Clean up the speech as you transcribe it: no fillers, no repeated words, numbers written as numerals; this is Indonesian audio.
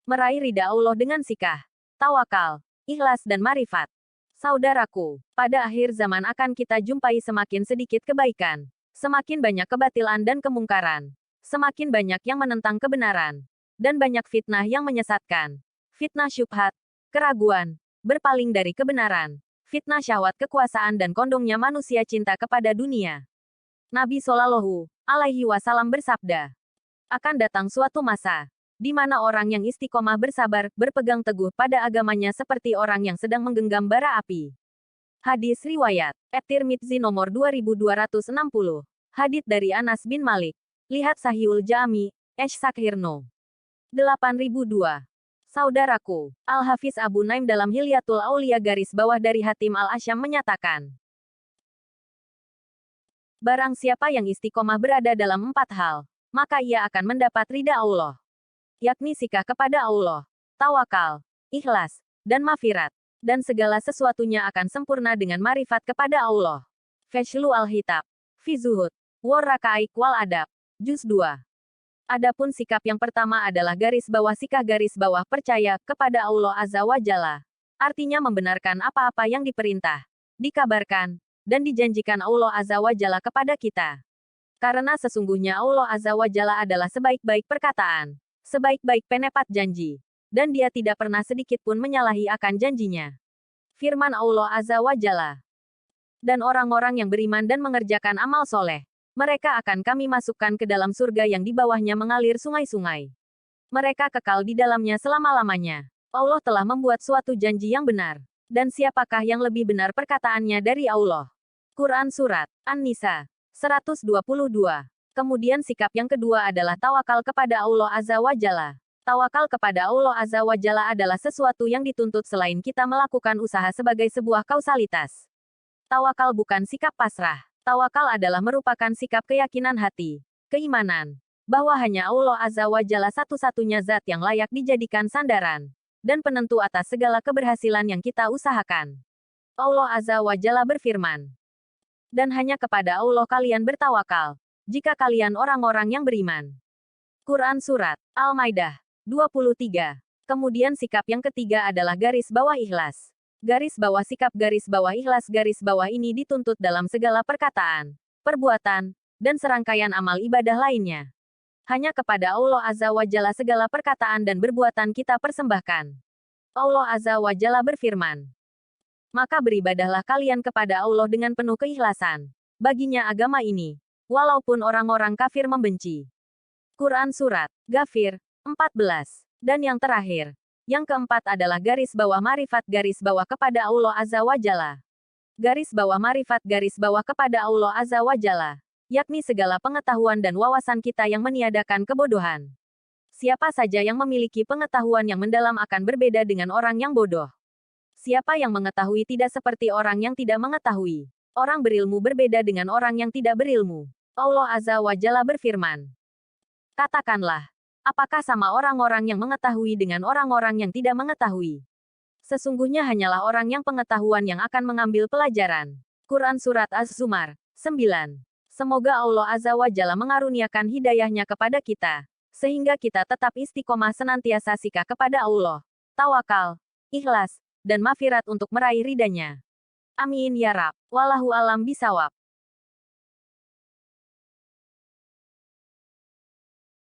Meraih ridha Allah dengan sikah, tawakal, ikhlas dan marifat. Saudaraku, pada akhir zaman akan kita jumpai semakin sedikit kebaikan, semakin banyak kebatilan dan kemungkaran, semakin banyak yang menentang kebenaran, dan banyak fitnah yang menyesatkan. Fitnah syubhat, keraguan, berpaling dari kebenaran, fitnah syahwat kekuasaan dan kondongnya manusia cinta kepada dunia. Nabi Shallallahu Alaihi Wasallam bersabda, akan datang suatu masa di mana orang yang istiqomah bersabar, berpegang teguh pada agamanya seperti orang yang sedang menggenggam bara api. Hadis riwayat At-Tirmidzi nomor 2260. Hadits dari Anas bin Malik. Lihat Sahihul Jami, Sakhirno. 8002. Saudaraku, Al-Hafiz Abu Naim dalam Hilyatul Aulia garis bawah dari Hatim Al-Asyam menyatakan, barang siapa yang istiqomah berada dalam 4 hal, maka ia akan mendapat ridha Allah, yakni sikah kepada Allah, tawakal, ikhlas, dan mafirat, dan segala sesuatunya akan sempurna dengan marifat kepada Allah. Fashlu al-Hitab, Fi Zuhud, War Rakaik wal Adab, Juz 2. Adapun sikap yang pertama adalah garis bawah sikah garis bawah percaya kepada Allah Azza wa Jalla. Artinya membenarkan apa-apa yang diperintah, dikabarkan, dan dijanjikan Allah Azza wa Jalla kepada kita. Karena sesungguhnya Allah Azza wa Jalla adalah sebaik-baik perkataan, sebaik-baik penepat janji, dan dia tidak pernah sedikit pun menyalahi akan janjinya. Firman Allah Azza wa Jalla, dan orang-orang yang beriman dan mengerjakan amal soleh, mereka akan kami masukkan ke dalam surga yang di bawahnya mengalir sungai-sungai. Mereka kekal di dalamnya selama-lamanya. Allah telah membuat suatu janji yang benar. Dan siapakah yang lebih benar perkataannya dari Allah? Quran Surat An-Nisa 122. Kemudian sikap yang kedua adalah tawakal kepada Allah Azza wa Jalla. Tawakal kepada Allah Azza wa Jalla adalah sesuatu yang dituntut selain kita melakukan usaha sebagai sebuah kausalitas. Tawakal bukan sikap pasrah. Tawakal adalah merupakan sikap keyakinan hati, keimanan, bahwa hanya Allah Azza wa Jalla satu-satunya zat yang layak dijadikan sandaran, dan penentu atas segala keberhasilan yang kita usahakan. Allah Azza wa Jalla berfirman, dan hanya kepada Allah kalian bertawakal, jika kalian orang-orang yang beriman. Quran Surat Al-Maidah 23. Kemudian sikap yang ketiga adalah garis bawah ikhlas. Garis bawah sikap garis bawah ikhlas garis bawah ini dituntut dalam segala perkataan, perbuatan, dan serangkaian amal ibadah lainnya. Hanya kepada Allah Azza wa Jalla segala perkataan dan perbuatan kita persembahkan. Allah Azza wa Jalla berfirman, maka beribadahlah kalian kepada Allah dengan penuh keikhlasan. Baginya agama ini, walaupun orang-orang kafir membenci. Quran Surat Ghafir 14. Dan yang terakhir, yang keempat adalah garis bawah marifat garis bawah kepada Allah Azza wa Jalla. Garis bawah marifat garis bawah kepada Allah Azza wa Jalla, yakni segala pengetahuan dan wawasan kita yang meniadakan kebodohan. Siapa saja yang memiliki pengetahuan yang mendalam akan berbeda dengan orang yang bodoh. Siapa yang mengetahui tidak seperti orang yang tidak mengetahui. Orang berilmu berbeda dengan orang yang tidak berilmu. Allah Azza wa Jalla berfirman, katakanlah, apakah sama orang-orang yang mengetahui dengan orang-orang yang tidak mengetahui? Sesungguhnya hanyalah orang yang pengetahuan yang akan mengambil pelajaran. Quran Surat Az-Zumar 9. Semoga Allah Azza wa Jalla mengaruniakan hidayahnya kepada kita, sehingga kita tetap istiqomah senantiasa sikah kepada Allah, tawakal, ikhlas, dan mafirat untuk meraih ridhanya. Amin ya Rabb. Wallahu alam bisawab.